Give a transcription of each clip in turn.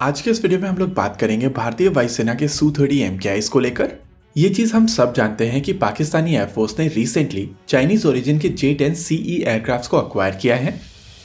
आज के इस वीडियो में हम लोग बात करेंगे भारतीय वायुसेना के Su-30 MKIs को लेकर। ये चीज हम सब जानते हैं कि पाकिस्तानी एयरफोर्स ने रिसेंटली चाइनीज ओरिजिन के J-10 CE एयरक्राफ्ट्स को अक्वायर किया है।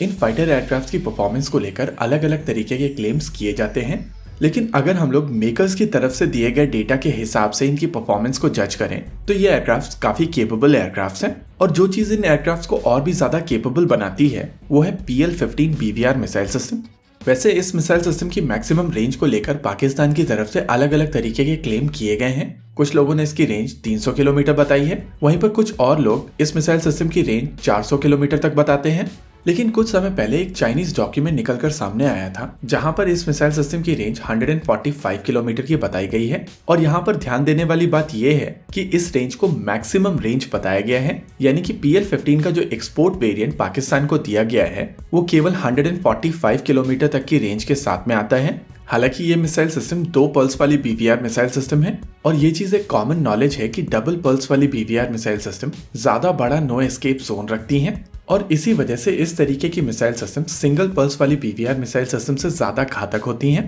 इन फाइटर एयरक्राफ्ट्स की परफॉर्मेंस को लेकर अलग अलग तरीके के क्लेम्स किए जाते हैं, लेकिन अगर हम लोग मेकर्स की तरफ से दिए गए डेटा के हिसाब से इनकी परफॉर्मेंस को जज करें तो ये एयरक्राफ्ट्स काफी केपेबल एयरक्राफ्ट्स हैं। और जो चीज इन एयरक्राफ्ट्स को और भी ज्यादा केपेबल बनाती है वो है PL-15 BVR मिसाइल सिस्टम। वैसे इस मिसाइल सिस्टम की मैक्सिमम रेंज को लेकर पाकिस्तान की तरफ से अलग अलग तरीके के क्लेम किए गए हैं। कुछ लोगों ने इसकी रेंज 300 किलोमीटर बताई है, वहीं पर कुछ और लोग इस मिसाइल सिस्टम की रेंज 400 किलोमीटर तक बताते हैं। लेकिन कुछ समय पहले एक चाइनीज डॉक्यूमेंट निकलकर सामने आया था जहां पर इस मिसाइल सिस्टम की रेंज 145 किलोमीटर की बताई गई है। और यहां पर ध्यान देने वाली बात यह है कि इस रेंज को मैक्सिमम रेंज बताया गया है, यानी कि PL-15 का जो एक्सपोर्ट वेरिएंट पाकिस्तान को दिया गया है वो केवल 145 किलोमीटर तक की रेंज के साथ में आता है। हालांकि ये मिसाइल सिस्टम 2 पल्स वाली BVR मिसाइल सिस्टम है और ये चीज एक कॉमन नॉलेज है कि डबल पल्स वाली BVR मिसाइल सिस्टम ज्यादा बड़ा नो एस्केप जोन रखती हैं और इसी वजह से इस तरीके की मिसाइल सिस्टम सिंगल पल्स वाली BVR मिसाइल सिस्टम से ज्यादा घातक होती हैं।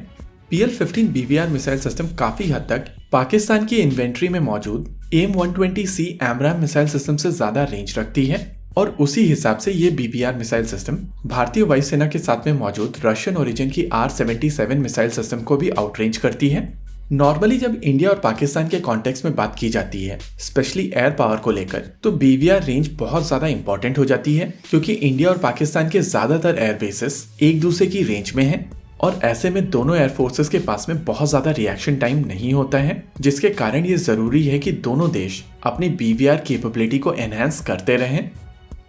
PL-15 BVR मिसाइल सिस्टम काफी हद तक पाकिस्तान की इन्वेंट्री में मौजूद AIM-120C AMRAAM मिसाइल सिस्टम से ज्यादा रेंज रखती है और उसी हिसाब से ये BVR मिसाइल सिस्टम भारतीय वायुसेना के साथ में मौजूद रशियन ओरिजिन की R-77 मिसाइल सिस्टम को भी आउटरेंज करती है। नॉर्मली जब इंडिया और पाकिस्तान के कॉन्टेक्स्ट में बात की जाती है, स्पेशली एयर पावर को लेकर, तो BVR रेंज बहुत ज्यादा इंपॉर्टेंट हो जाती है क्योंकि इंडिया और पाकिस्तान के ज्यादातर एयर बेसिस एक दूसरे की रेंज में हैं और ऐसे में दोनों एयर फोर्सेस के पास में बहुत ज्यादा रिएक्शन टाइम नहीं होता है, जिसके कारण ये जरूरी है कि दोनों देश अपनी BVR कैपेबिलिटी को एनहांस करते रहें।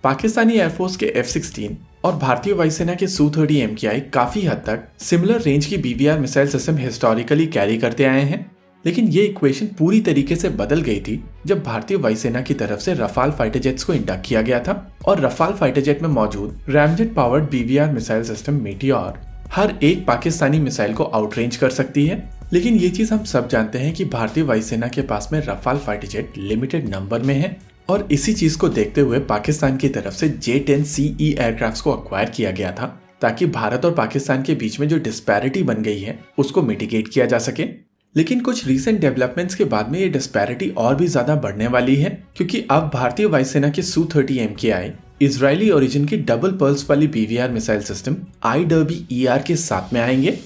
पाकिस्तानी एयरफोर्स के F-16 और भारतीय वायुसेना के Su-30 MKI काफी हद तक सिमिलर रेंज की BVR missile system historically carry करते आए हैं, लेकिन ये इक्वेशन पूरी तरीके से बदल गई थी जब भारतीय वायुसेना की तरफ से रफाल फाइटर जेट्स को इंडक्ट किया गया था और रफाल फाइटर जेट में मौजूद ramjet powered BVR missile system Meteor हर एक पाकिस्तानी मिसाइल को आउटरेंज कर सकती है। लेकिन ये चीज हम सब जानते हैं कि भारतीय वायुसेना के पास में Rafale fighter jet limited number में है और इसी चीज को देखते हुए पाकिस्तान की तरफ से J-10 CE एयरक्राफ्ट्स को अक्वायर किया गया था ताकि भारत और पाकिस्तान के बीच में जो डिस्पैरिटी बन गई है उसको मिटिगेट किया जा सके। लेकिन कुछ रीसेंट डेवलपमेंट्स के बाद में ये डिस्पैरिटी और भी ज्यादा बढ़ने वाली है क्योंकि अब भारतीय वायुसेना के Su-30 MKI इजरायली ओरिजिन की डबल पल्स वाली BVR मिसाइल सिस्टम IWER के साथ में आएंगे।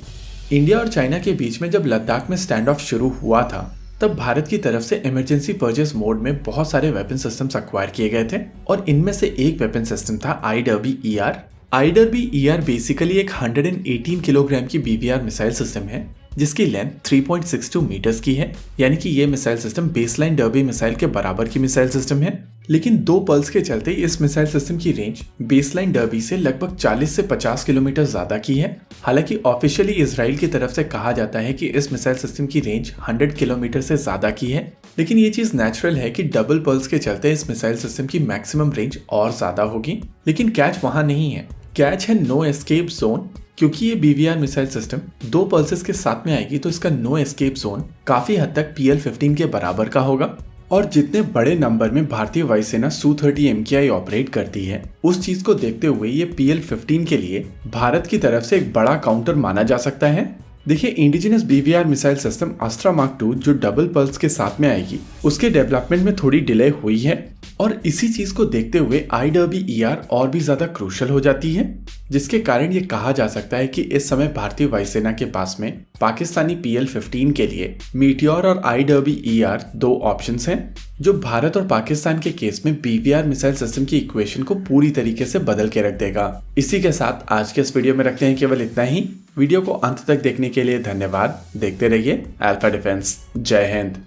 इंडिया और चाइना के बीच में जब लद्दाख में स्टैंड ऑफ शुरू हुआ था तब भारत की तरफ से इमरजेंसी परचेस मोड में बहुत सारे वेपन सिस्टम्स अक्वायर किए गए थे और इनमें से एक वेपन सिस्टम था IWER। IWER बेसिकली एक 118 किलोग्राम की BVR मिसाइल सिस्टम है जिसकी लेंथ 3.62 मीटर्स की है, यानी कि ये missile system baseline derby missile के बराबर की मिसाइल सिस्टम है। लेकिन 2 पल्स के चलते इस मिसाइल सिस्टम की रेंज बेसलाइन डर्बी से लगभग 40 से 50 किलोमीटर ज्यादा की है। हालांकि ऑफिशियली इजराइल की तरफ से कहा जाता है कि इस मिसाइल सिस्टम की रेंज 100 किलोमीटर से ज्यादा की है, लेकिन ये चीज नेचुरल है कि डबल पल्स के चलते इस मिसाइल सिस्टम की मैक्सिमम रेंज और ज्यादा होगी। लेकिन कैच वहां नहीं है, कैच है नो एस्केप जोन। क्योंकि ये BVR मिसाइल सिस्टम 2 पल्सेस के साथ में आएगी तो इसका नो एस्केप जोन काफी हद तक PL-15 के बराबर का होगा और जितने बड़े नंबर में भारतीय वायुसेना Su-30 MKI ऑपरेट करती है उस चीज को देखते हुए ये PL-15 के लिए भारत की तरफ से एक बड़ा काउंटर माना जा सकता है। देखिए, indigenous BVR missile system अस्त्रा mark 2 जो डबल पल्स के साथ में आएगी उसके डेवलपमेंट में थोड़ी डिले हुई है और इसी चीज को देखते हुए IWER और भी ज्यादा क्रूशल हो जाती है, जिसके कारण ये कहा जा सकता है कि इस समय भारतीय वायुसेना के पास में पाकिस्तानी PL-15 के लिए मीटियोर और IWER 2 ऑप्शंस हैं जो भारत और पाकिस्तान के केस में BVR मिसाइल सिस्टम की इक्वेशन को पूरी तरीके से बदल के रख देगा। इसी के साथ आज के इस वीडियो में रखते हैं केवल इतना ही। वीडियो को अंत तक देखने के लिए धन्यवाद। देखते रहिए अल्फा डिफेंस। जय हिंद।